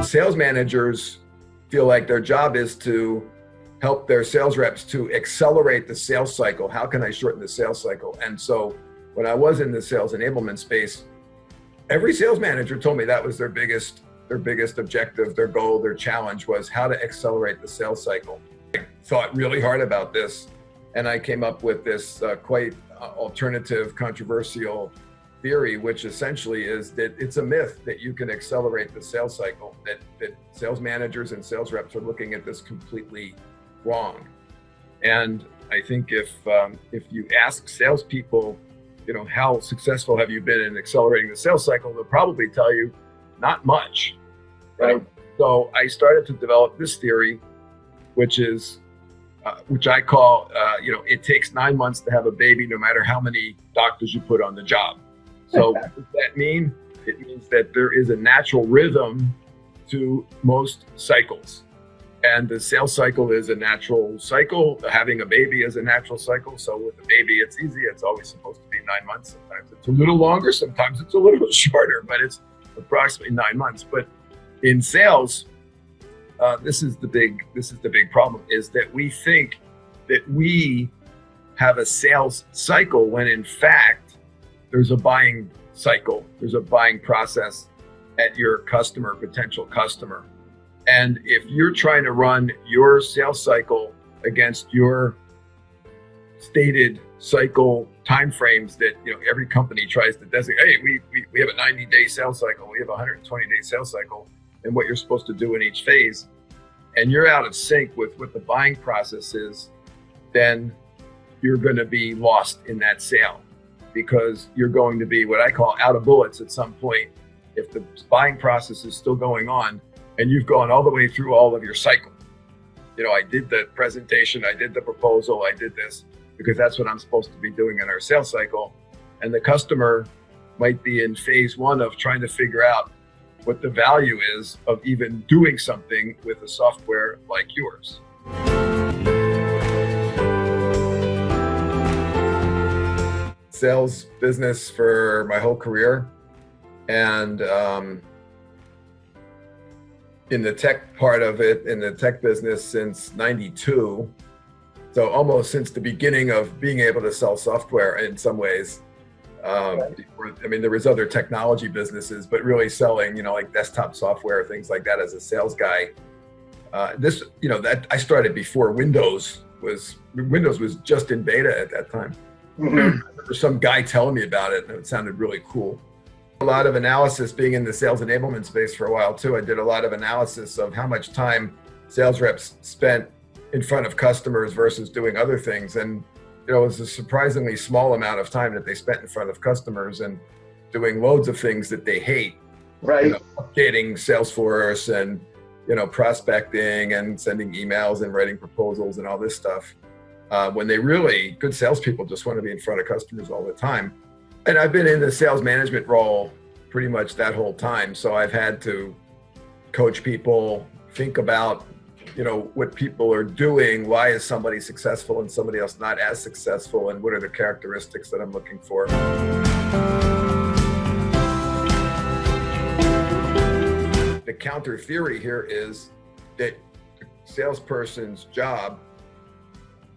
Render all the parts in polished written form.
sales managers feel like their job is to help their sales reps to accelerate the sales cycle. How can I shorten the sales cycle? And so when I was in the sales enablement space, every sales manager told me that was their biggest objective, their goal, their challenge was how to accelerate the sales cycle. I thought really hard about this, and I came up with this quite alternative, controversial theory, which essentially is that it's a myth that you can accelerate the sales cycle, that sales managers and sales reps are looking at this completely wrong. And I think if you ask salespeople, how successful have you been in accelerating the sales cycle, they'll probably tell you not much. Right. So I started to develop this theory, which I call, it takes 9 months to have a baby, no matter how many doctors you put on the job. So what does that mean? It means that there is a natural rhythm to most cycles. And the sales cycle is a natural cycle. Having a baby is a natural cycle. So with a baby, it's easy. It's always supposed to be 9 months. Sometimes it's a little longer. Sometimes it's a little shorter, but it's approximately 9 months. But in sales, this is the big problem, is that we think that we have a sales cycle when in fact there's a buying cycle. There's a buying process at your potential customer. And if you're trying to run your sales cycle against your stated cycle timeframes that every company tries to designate, hey, we have a 90-day sales cycle, we have a 120-day sales cycle, and what you're supposed to do in each phase, and you're out of sync with what the buying process is, then you're going to be lost in that sale, because you're going to be what I call out of bullets at some point if the buying process is still going on and you've gone all the way through all of your cycle. I did the presentation, I did the proposal, I did this, because that's what I'm supposed to be doing in our sales cycle. And the customer might be in phase one of trying to figure out what the value is of even doing something with a software like yours. Sales business for my whole career, and in the tech part of it, in the tech business since '92. So almost since the beginning of being able to sell software in some ways. There was other technology businesses, but really selling, like desktop software, things like that as a sales guy. That I started before Windows was just in beta at that time. Mm-hmm. I remember some guy telling me about it, and it sounded really cool. A lot of analysis, being in the sales enablement space for a while too. I did a lot of analysis of how much time sales reps spent in front of customers versus doing other things. And it was a surprisingly small amount of time that they spent in front of customers and doing loads of things that they hate. Right. Updating Salesforce and, prospecting and sending emails and writing proposals and all this stuff. When good salespeople just want to be in front of customers all the time. And I've been in the sales management role pretty much that whole time. So I've had to coach people, think about, what people are doing. Why is somebody successful and somebody else not as successful? And what are the characteristics that I'm looking for? The counter theory here is that the salesperson's job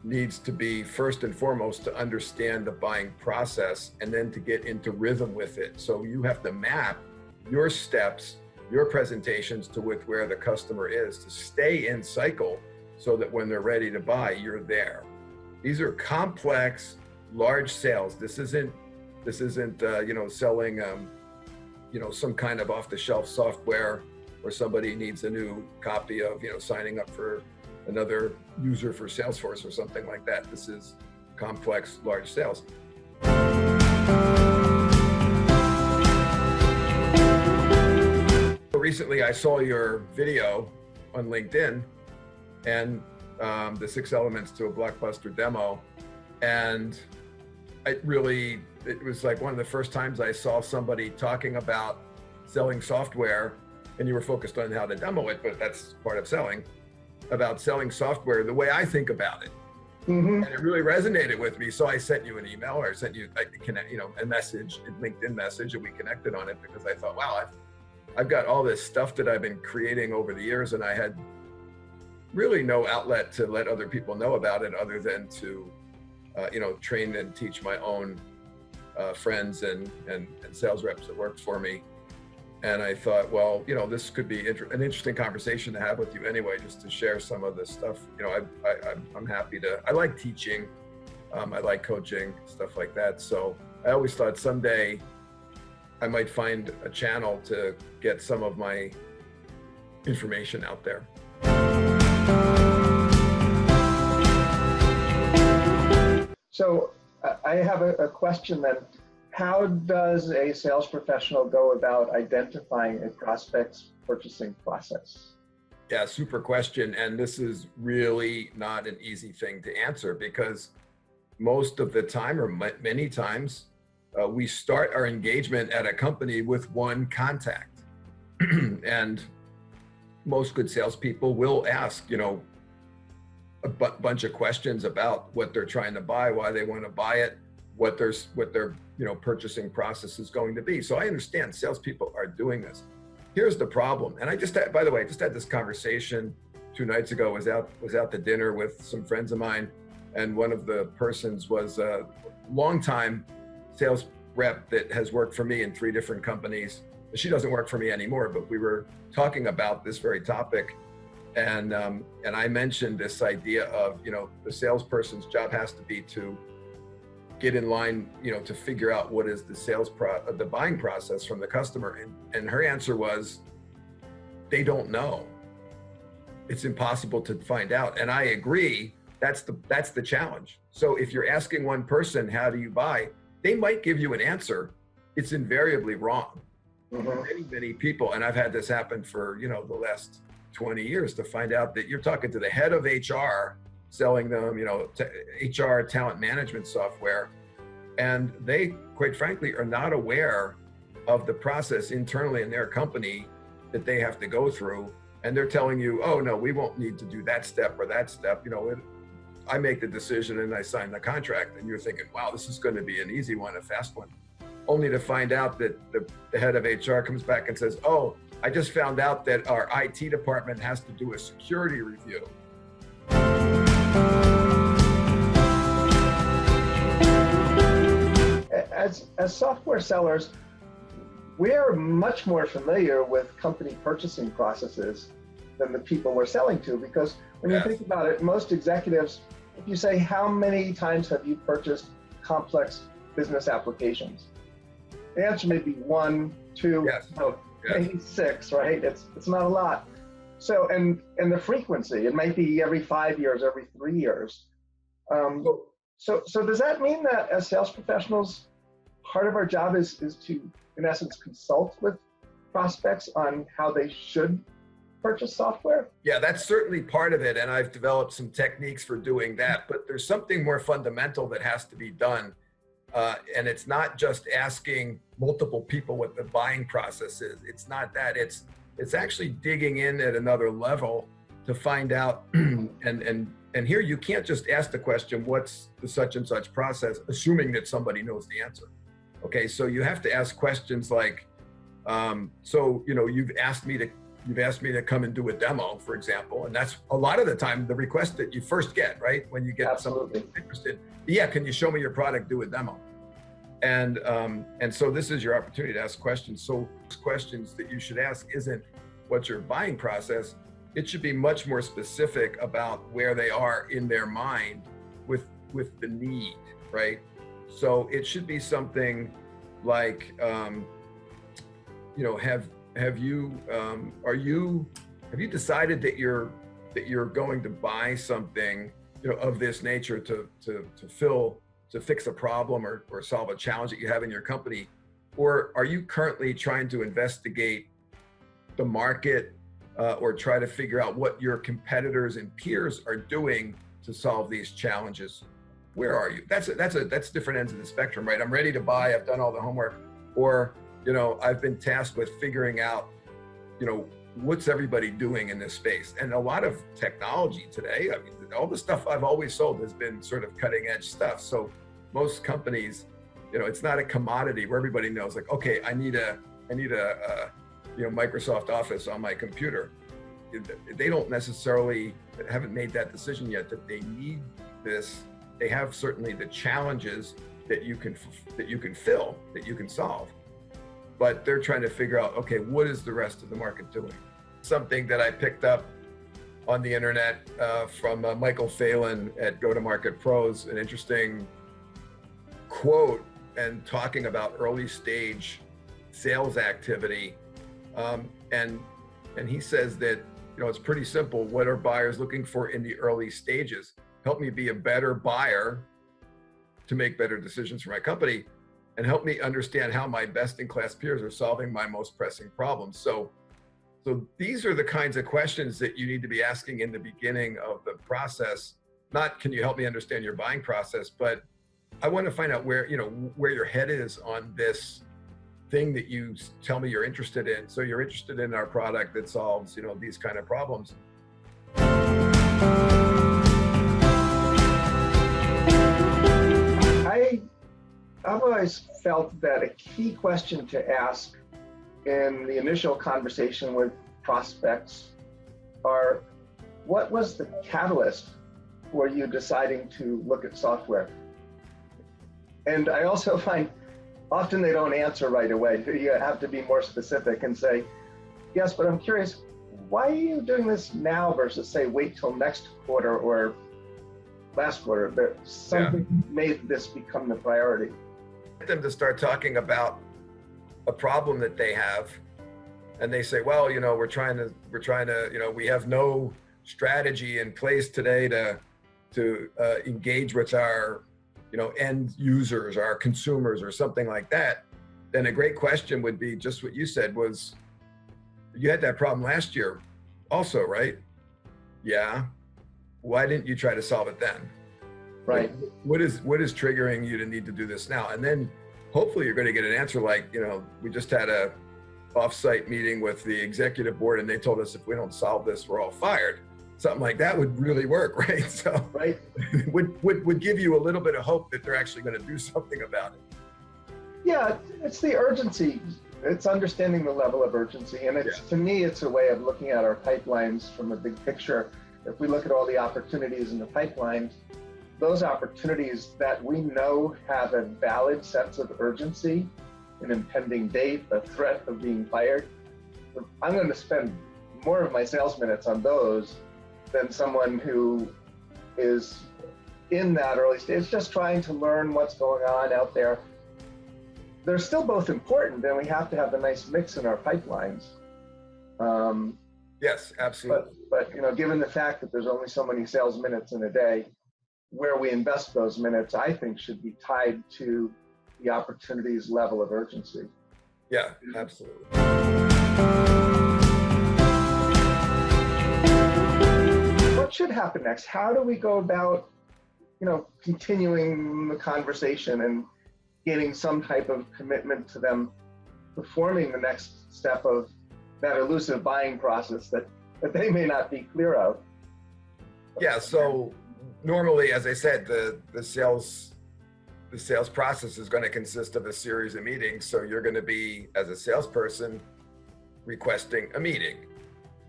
needs to be first and foremost to understand the buying process and then to get into rhythm with it. So you have to map your steps, your presentations to where the customer is, to stay in cycle so that when they're ready to buy, you're there. These are complex, large sales. This isn't selling some kind of off-the-shelf software where somebody needs a new copy of signing up for another user for Salesforce or something like that. This is complex, large sales. Recently, I saw your video on LinkedIn and the 6 elements to a blockbuster demo. And it was like one of the first times I saw somebody talking about selling software, and you were focused on how to demo it, but that's part of selling, about selling software the way I think about it. Mm-hmm. And it really resonated with me. So I sent you an email, or I sent you a message, a LinkedIn message, and we connected on it because I thought, wow, I've got all this stuff that I've been creating over the years, and I had really no outlet to let other people know about it other than to, train and teach my own friends and sales reps that worked for me. And I thought, well, this could be an interesting conversation to have with you anyway, just to share some of this stuff. I'm happy to, I like teaching. I like coaching, stuff like that. So I always thought someday I might find a channel to get some of my information out there. So I have a question then. How does a sales professional go about identifying a prospect's purchasing process? Yeah, super question. And this is really not an easy thing to answer, because most of the time, or many times, we start our engagement at a company with one contact. And most good salespeople will ask, a bunch of questions about what they're trying to buy, why they want to buy it, what their purchasing process is going to be. So I understand salespeople are doing this. Here's the problem. And by the way, I just had this conversation 2 nights ago. Was out to dinner with some friends of mine, and one of the persons was a longtime sales rep that has worked for me in 3 different companies. She doesn't work for me anymore, but we were talking about this very topic. And I mentioned this idea of, the salesperson's job has to be to get in line, to figure out what is the buying process from the customer. And her answer was, they don't know. It's impossible to find out. And I agree, that's the challenge. So if you're asking one person, how do you buy? They might give you an answer. It's invariably wrong. Mm-hmm. Many people, and I've had this happen for, the last 20 years, to find out that you're talking to the head of HR, selling them, HR talent management software. And they, quite frankly, are not aware of the process internally in their company that they have to go through. And they're telling you, oh, no, we won't need to do that step or that step. I make the decision and I sign the contract. And you're thinking, wow, this is going to be an easy one, a fast one. Only to find out that the head of HR comes back and says, oh, I just found out that our IT department has to do a security review. As software sellers, we're much more familiar with company purchasing processes than the people we're selling to, because when you think about it, most executives, if you say, how many times have you purchased complex business applications? The answer may be 1, 2, maybe 6, right? It's not a lot. So, and the frequency, it might be every 5 years, every 3 years. So does that mean that as sales professionals, part of our job is to, in essence, consult with prospects on how they should purchase software? Yeah, that's certainly part of it. And I've developed some techniques for doing that, but there's something more fundamental that has to be done. And it's not just asking multiple people what the buying process is. It's not that. It's actually digging in at another level to find out. And here you can't just ask the question, what's the such and such process, assuming that somebody knows the answer. Okay, so you have to ask questions like, you've asked me to come and do a demo, for example, and that's a lot of the time the request that you first get, right? When you get somebody interested, yeah, can you show me your product, do a demo? And so this is your opportunity to ask questions. So questions that you should ask isn't what's your buying process. It should be much more specific about where they are in their mind with the need, right? So it should be something like, have you decided that you're going to buy something, of this nature to fix a problem or solve a challenge that you have in your company? Or are you currently trying to investigate the market or try to figure out what your competitors and peers are doing to solve these challenges? Where are you? That's different ends of the spectrum, right? I'm ready to buy, I've done all the homework, or, I've been tasked with figuring out, what's everybody doing in this space? And a lot of technology today, I mean, all the stuff I've always sold has been sort of cutting edge stuff. So most companies, it's not a commodity where everybody knows, like, okay, I need a Microsoft Office on my computer. They don't necessarily haven't made that decision yet that they need this. They have certainly the challenges that you can fill, that you can solve, but they're trying to figure out, okay, what is the rest of the market doing? Something that I picked up on the internet from Michael Phelan at Go-to-Market Pros, an interesting quote, and talking about early stage sales activity, and he says that it's pretty simple. What are buyers looking for in the early stages? Help me be a better buyer to make better decisions for my company, and help me understand how my best-in-class peers are solving my most pressing problems. So these are the kinds of questions that you need to be asking in the beginning of the process. Not, can you help me understand your buying process, but I want to find out where your head is on this thing that you tell me you're interested in. So you're interested in our product that solves, these kind of problems. I've always felt that a key question to ask in the initial conversation with prospects are, what was the catalyst for you deciding to look at software? And I also find often they don't answer right away. You have to be more specific and say, yes, but I'm curious, why are you doing this now versus say, wait till next quarter or last quarter? That something made this become the priority. Get them to start talking about a problem that they have, and they say, well, we're trying to, we have no strategy in place today to engage with our, end users, our consumers, or something like that. Then a great question would be just what you said was, you had that problem last year also, right? Yeah. Why didn't you try to solve it then? Right. What is triggering you to need to do this now? And then hopefully you're going to get an answer like, we just had a off-site meeting with the executive board and they told us if we don't solve this, we're all fired. Something like that would really work, right? So right. would give you a little bit of hope that they're actually going to do something about it. Yeah, it's the urgency. It's understanding the level of urgency. And to me, it's a way of looking at our pipelines from a big picture. If we look at all the opportunities in the pipeline, those opportunities that we know have a valid sense of urgency, an impending date, a threat of being fired, I'm going to spend more of my sales minutes on those than someone who is in that early stage, just trying to learn what's going on out there. They're still both important, and we have to have a nice mix in our pipelines. Yes, absolutely. But given the fact that there's only so many sales minutes in a day, where we invest those minutes, I think, should be tied to the opportunity's level of urgency. Yeah, absolutely. What should happen next? How do we go about, continuing the conversation and getting some type of commitment to them performing the next step of that elusive buying process that they may not be clear of? Yeah, so normally, as I said, the sales process is going to consist of a series of meetings. So you're going to be, as a salesperson, requesting a meeting.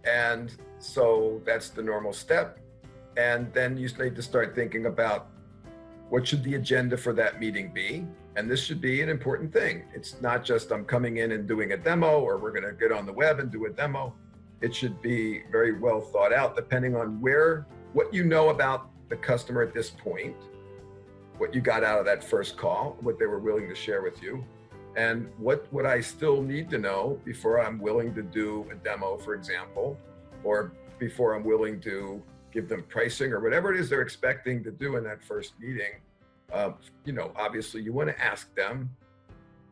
And so that's the normal step. And then you need to start thinking about what should the agenda for that meeting be. And this should be an important thing. It's not just I'm coming in and doing a demo, or we're going to get on the web and do a demo. It should be very well thought out, depending on what you know about the customer at this point, what you got out of that first call, what they were willing to share with you, and what would I still need to know before I'm willing to do a demo, for example, or before I'm willing to give them pricing or whatever it is they're expecting to do in that first meeting. Obviously you want to ask them,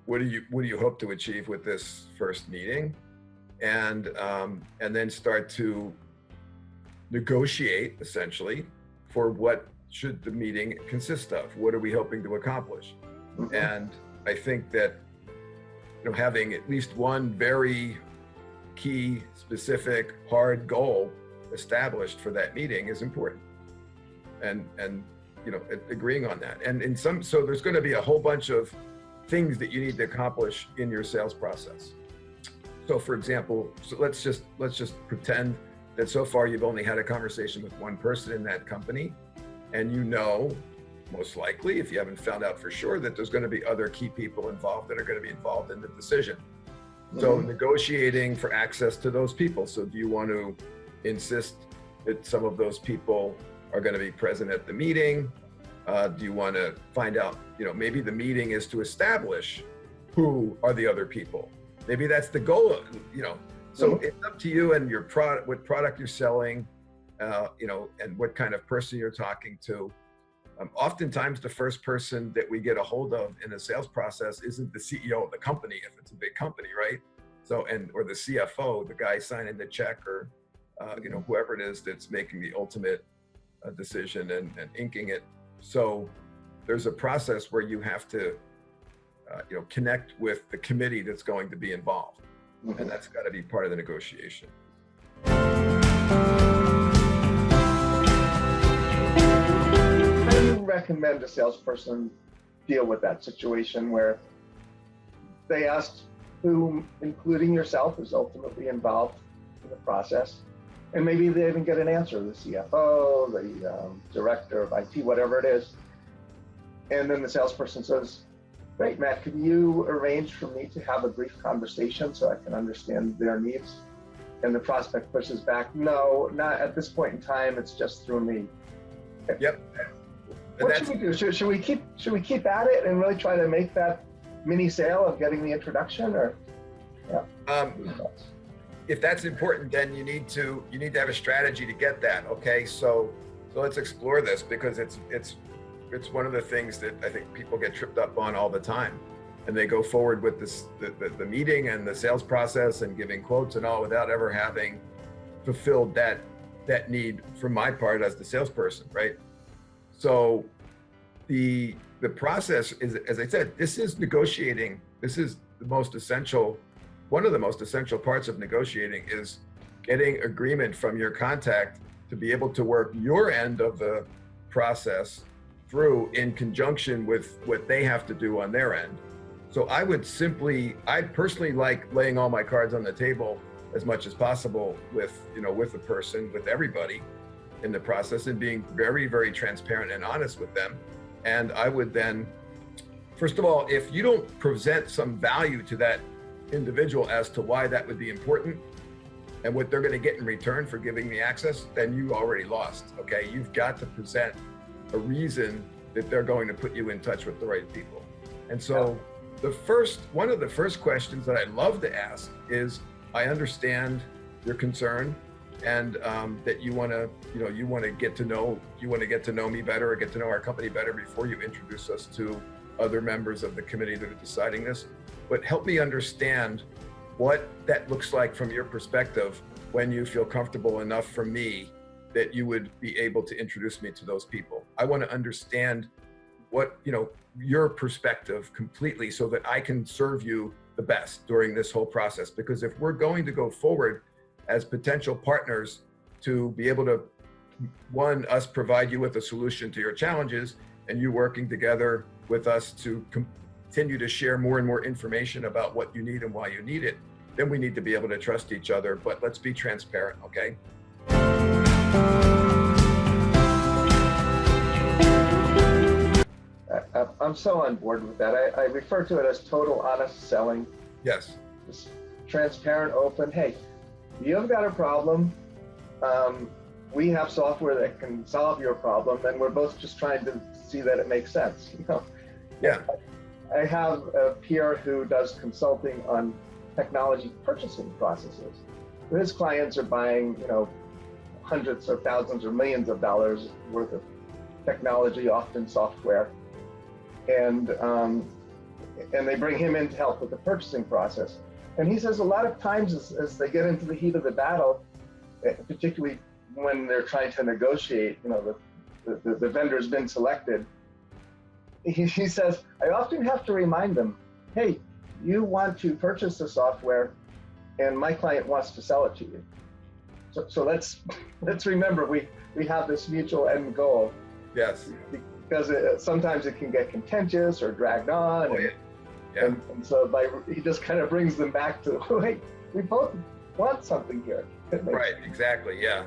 what do you hope to achieve with this first meeting? And then start to negotiate essentially for what should the meeting consist of? What are we hoping to accomplish? Mm-hmm. And I think that having at least one very key, specific, hard goal established for that meeting is important. And agreeing on that. And so there's going to be a whole bunch of things that you need to accomplish in your sales process. So for example, so let's just pretend that so far you've only had a conversation with one person in that company, and you know, most likely, if you haven't found out for sure, that there's going to be other key people involved that are going to be involved in the decision. So negotiating for access to those people. So do you want to insist that some of those people are going to be present at the meeting? Do you want to find out, maybe the meeting is to establish who are the other people? Maybe that's the goal, So it's up to you and your product, what product you're selling, and what kind of person you're talking to. Oftentimes the first person that we get a hold of in a sales process isn't the CEO of the company, if it's a big company, right? So, or the CFO, the guy signing the check, or, whoever it is that's making the ultimate decision and inking it. So there's a process where you have to, connect with the committee that's going to be involved. And that's got to be part of the negotiation. How do you recommend a salesperson deal with that situation where they asked who, including yourself, is ultimately involved in the process, and maybe they didn't get an answer, the CFO, the director of IT, whatever it is, and then the salesperson says, great, Matt, can you arrange for me to have a brief conversation so I can understand their needs? And the prospect pushes back, no, not at this point in time, it's just through me. Yep. What should we do? Should we keep at it and really try to make that mini sale of getting the introduction, or? Yeah. If that's important, then you need to have a strategy to get that. Okay, so let's explore this, because it's one of the things that I think people get tripped up on all the time, and they go forward with the meeting and the sales process and giving quotes and all without ever having fulfilled that need from my part as the salesperson, right? So the process is, as I said, this is negotiating. This is the most essential. One of the most essential parts of negotiating is getting agreement from your contact to be able to work your end of the process through in conjunction with what they have to do on their end. So I personally like laying all my cards on the table as much as possible with the person, with everybody in the process, and being very, very transparent and honest with them. And I would then, first of all, if you don't present some value to that individual as to why that would be important and what they're going to get in return for giving the access, then you already lost. Okay, you've got to present a reason that they're going to put you in touch with the right people. And so one of the first questions that I love to ask is, I understand your concern, and that you want to get to know me better, or get to know our company better before you introduce us to other members of the committee that are deciding this. But help me understand what that looks like from your perspective when you feel comfortable enough for me that you would be able to introduce me to those people. I want to understand what, your perspective completely, so that I can serve you the best during this whole process. Because if we're going to go forward as potential partners to be able to, us provide you with a solution to your challenges, and you working together with us to continue to share more and more information about what you need and why you need it, then we need to be able to trust each other. But let's be transparent, okay? I'm so on board with that. I refer to it as total honest selling. Yes. Just transparent, open. Hey, you've got a problem. We have software that can solve your problem, and we're both just trying to see that it makes sense. Yeah. I have a peer who does consulting on technology purchasing processes. His clients are buying, hundreds or thousands or millions of dollars worth of technology, often software, and they bring him in to help with the purchasing process. And he says a lot of times as they get into the heat of the battle, particularly when they're trying to negotiate, the vendor's been selected, he says, I often have to remind them, hey, you want to purchase the software and my client wants to sell it to you. So let's remember we have this mutual end goal. Yes. Because sometimes it can get contentious or dragged on. Oh, yeah. Yeah. And so he just kind of brings them back to, hey, we both want something here. Right, exactly. Yeah.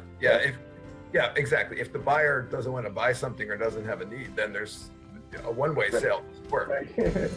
Exactly. If the buyer doesn't want to buy something or doesn't have a need, then there's a one-way sale. Work. Right.